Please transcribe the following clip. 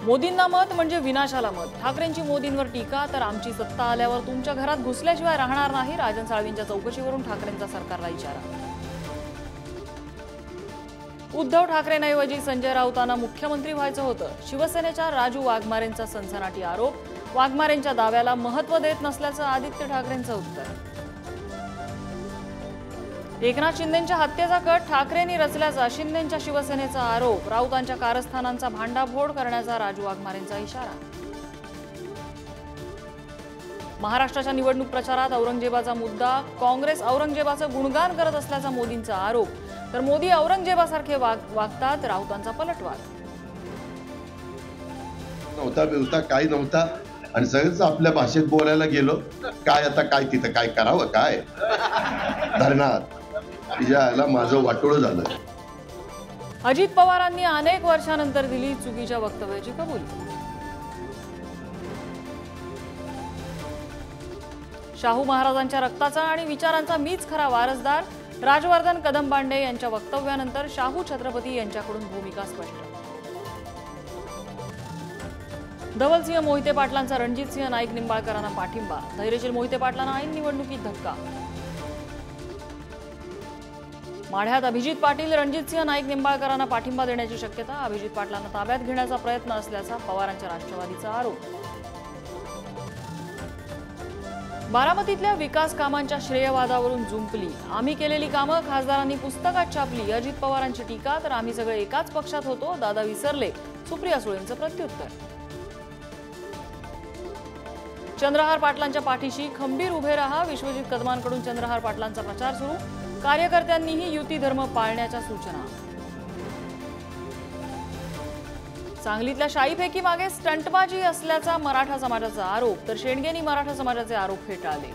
मोदींना मत म्हणजे विनाशाला मत. ठाकरेंची मोदींवर टीका तर आमची सत्ता आल्यावर तुमच्या घरात घुसल्याशिवाय राहणार नाही. राजन साळवींच्या चौकशीवरून ठाकरेंचा सरकारला इशारा. उद्धव ठाकरेंऐवजी संजय राऊतांना मुख्यमंत्री व्हायचं होतं. शिवसेनेच्या राजू वाघमारेंचा सनसनाटी आरोप. वाघमारेंच्या दाव्याला महत्त्व देत नसल्याचं आदित्य ठाकरेंचं उत्तर. एकनाथ शिंदेंच्या हत्येचा कट ठाकरेंनी रचल्याचा शिंदेंच्या शिवसेनेचा आरोप. राऊतांच्या कारस्थानांचा भांडाफोड करण्याचा राजू वाघमारेंचा इशारा. महाराष्ट्राच्या निवडणूक प्रचारात औरंगजेबाचा मुद्दा. काँग्रेस औरंगजेबाचं गुणगान करत असल्याचा मोदींचा आरोप. तर मोदी औरंगजेबासारखे वागतात. राऊतांचा पलटवार. नव्हता बिवता काही नव्हता आणि सगळंच आपल्या भाषेत बोलायला गेलो. काय आता काय तिथं काय करावं काय धरणात तिच्याला माझं वाटोळं झालं. अजित पवारांनी अनेक वर्षानंतर दिली चुकीच्या वक्तव्याची कबुली. शाहू महाराजांच्या रक्ताचा आणि विचारांचा मीच खरा वारसदार. राजवर्धन कदमबांडे यांच्या वक्तव्यानंतर शाहू छत्रपती यांच्याकडून भूमिका स्पष्ट. धवलसिंह मोहिते पाटलांचा रणजितसिंह नाईक निंबाळकरांना पाठिंबा. धैर्यशील मोहिते पाटलांना ऐन निवडणुकीत धक्का. माढ्यात अभिजित पाटील रणजितसिंह नाईक निंबाळकरांना पाठिंबा देण्याची शक्यता. अभिजित पाटलांना ताब्यात घेण्याचा प्रयत्न असल्याचा पवारांच्या राष्ट्रवादीचा आरोप. बारामतीतल्या विकास कामांच्या श्रेयवादावरून जुंपली. आम्ही केलेली कामं खासदारांनी पुस्तकात छापली. अजित पवारांची टीका तर आम्ही सगळे एकाच पक्षात होतो दादा विसरले. सुप्रिया सुळेंचं प्रत्युत्तर. चंद्रहार पाटलांच्या पाठीशी खंबीर उभे रहा. विश्वजित कदमांकडून चंद्रहार पाटलांचा प्रचार सुरू. कार्यकर्त्यांनीही युती धर्म पाळण्याच्या सूचना. सांगलीतल्या शाईफेकी मागे स्टंटबाजी असल्याचा मराठा समाजाचा आरोप. तर शेंडगेंनी मराठा समाजाचे आरोप फेटाळले.